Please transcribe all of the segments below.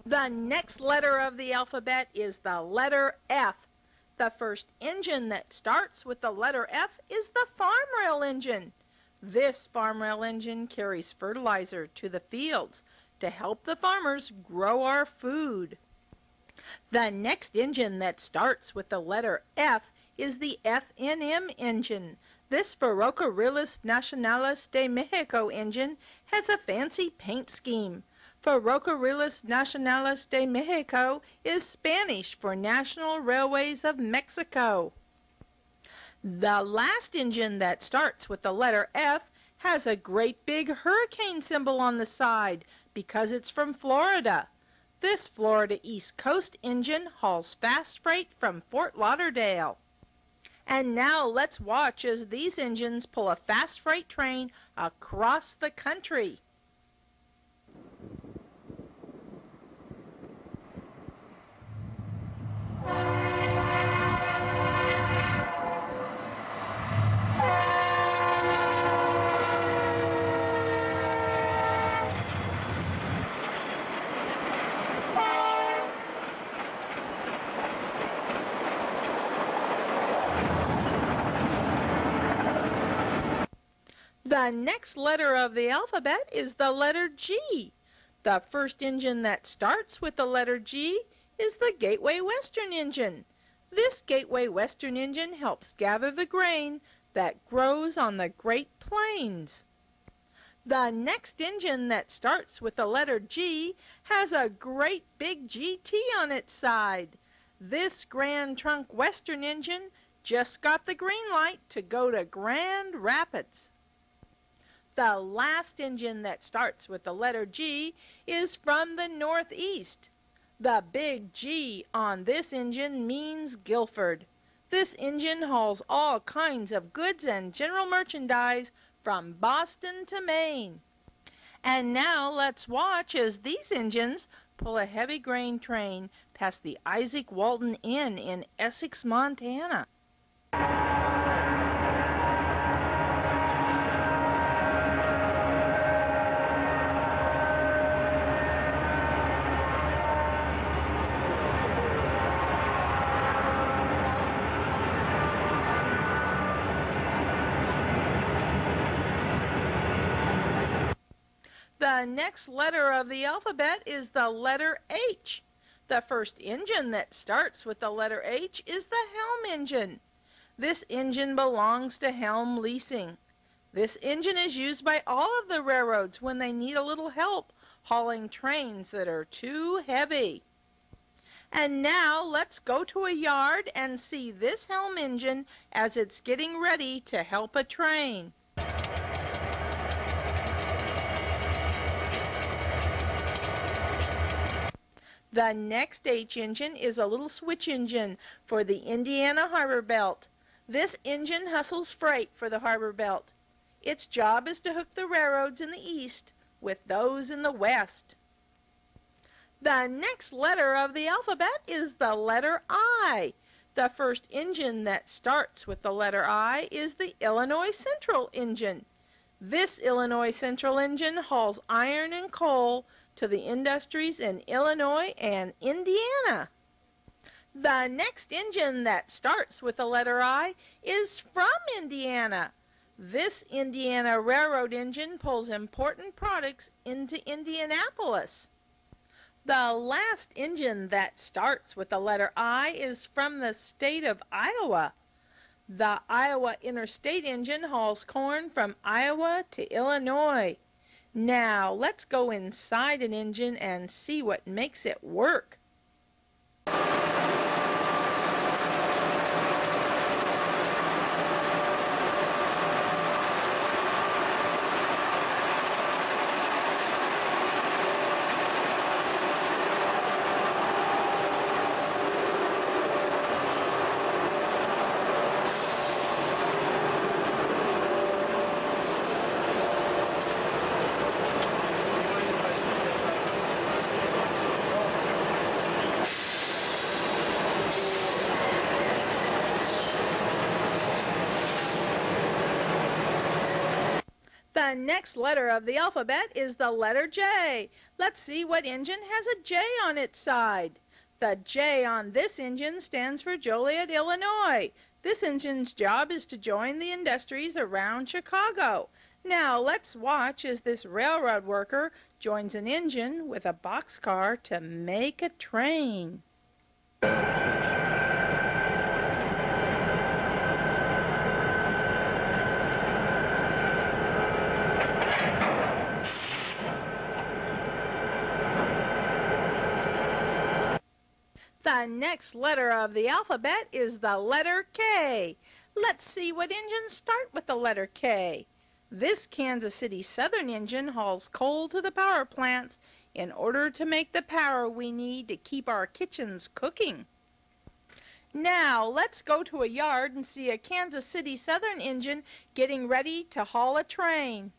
The next letter of the alphabet is the letter F. The first engine that starts with the letter F is the farm rail engine. This farm rail engine carries fertilizer to the fields to help the farmers grow our food. The next engine that starts with the letter F is the FNM engine. This Ferrocarriles Nacionales de Mexico engine has a fancy paint scheme. Ferrocarriles Nacionales de Mexico is Spanish for National Railways of Mexico. The last engine that starts with the letter F has a great big hurricane symbol on the side because it's from Florida. This Florida East Coast engine hauls fast freight from Fort Lauderdale. And now let's watch as these engines pull a fast freight train across the country. The next letter of the alphabet is the letter G. The first engine that starts with the letter G is the Gateway Western engine. This Gateway Western engine helps gather the grain that grows on the Great Plains. The next engine that starts with the letter G has a great big GT on its side. This Grand Trunk Western engine just got the green light to go to Grand Rapids. The last engine that starts with the letter G is from the Northeast. The big G on this engine means Guilford. This engine hauls all kinds of goods and general merchandise from Boston to Maine. And now let's watch as these engines pull a heavy grain train past the Isaac Walton Inn in Essex, Montana. The next letter of the alphabet is the letter H. The first engine that starts with the letter H is the Helm engine. This engine belongs to Helm Leasing. This engine is used by all of the railroads when they need a little help hauling trains that are too heavy. And now let's go to a yard and see this Helm engine as it's getting ready to help a train. The next H engine is a little switch engine for the Indiana Harbor Belt. This engine hustles freight for the Harbor Belt. Its job is to hook the railroads in the east with those in the west. The next letter of the alphabet is the letter I. The first engine that starts with the letter I is the Illinois Central engine. This Illinois Central engine hauls iron and coal to the industries in Illinois and Indiana. The next engine that starts with the letter I is from Indiana. This Indiana Railroad engine pulls important products into Indianapolis. The last engine that starts with the letter I is from the state of Iowa. The Iowa Interstate engine hauls corn from Iowa to Illinois. Now, let's go inside an engine and see what makes it work. The next letter of the alphabet is the letter J. Let's see what engine has a J on its side. The J on this engine stands for Joliet, Illinois. This engine's job is to join the industries around Chicago. Now let's watch as this railroad worker joins an engine with a boxcar to make a train. The next letter of the alphabet is the letter K. Let's see what engines start with the letter K. This Kansas City Southern engine hauls coal to the power plants in order to make the power we need to keep our kitchens cooking. Now let's go to a yard and see a Kansas City Southern engine getting ready to haul a train.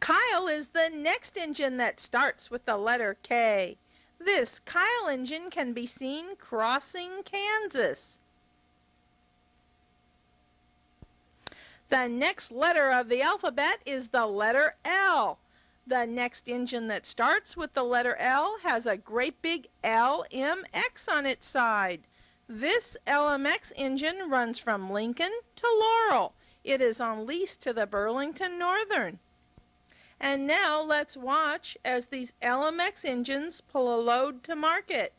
Kyle is the next engine that starts with the letter K. This Kyle engine can be seen crossing Kansas. The next letter of the alphabet is the letter L. The next engine that starts with the letter L has a great big LMX on its side. This LMX engine runs from Lincoln to Laurel. It is on lease to the Burlington Northern. And now let's watch as these LMX engines pull a load to market.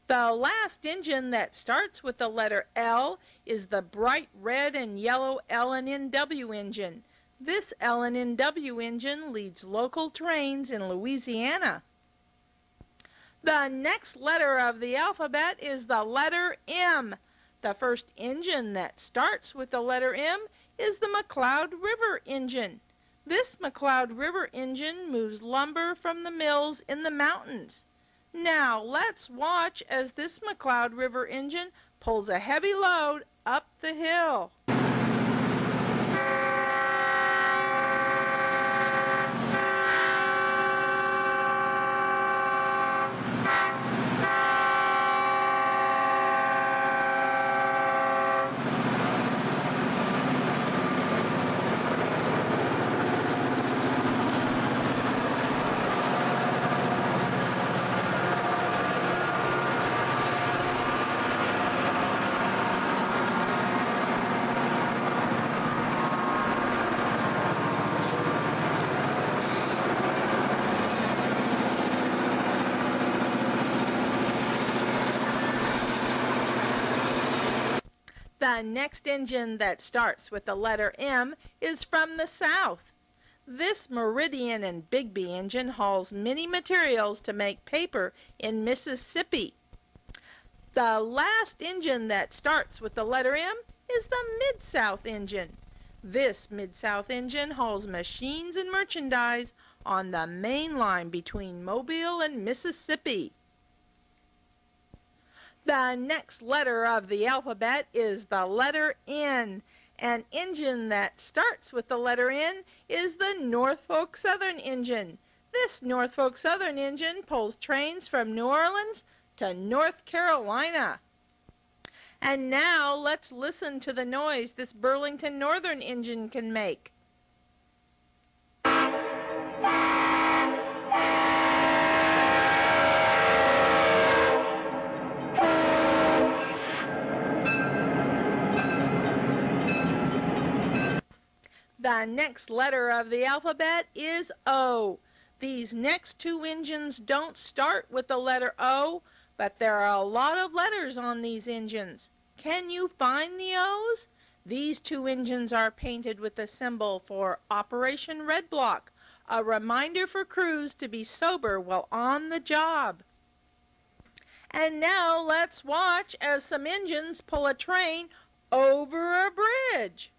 The last engine that starts with the letter L is the bright red and yellow L&NW engine. This L&NW engine leads local trains in Louisiana. The next letter of the alphabet is the letter M. The first engine that starts with the letter M is the McCloud River engine. This McCloud River engine moves lumber from the mills in the mountains. Now let's watch as this McCloud River engine pulls a heavy load up the hill. The next engine that starts with the letter M is from the south. This Meridian and Bigby engine hauls many materials to make paper in Mississippi. The last engine that starts with the letter M is the Mid-South engine. This Mid-South engine hauls machines and merchandise on the main line between Mobile and Mississippi. The next letter of the alphabet is the letter N. An engine that starts with the letter N is the Norfolk Southern engine. This Norfolk Southern engine pulls trains from New Orleans to North Carolina. And now let's listen to the noise this Burlington Northern engine can make. The next letter of the alphabet is O. These next two engines don't start with the letter O, but there are a lot of letters on these engines. Can you find the O's? These two engines are painted with the symbol for Operation Red Block, a reminder for crews to be sober while on the job. And now let's watch as some engines pull a train over a bridge.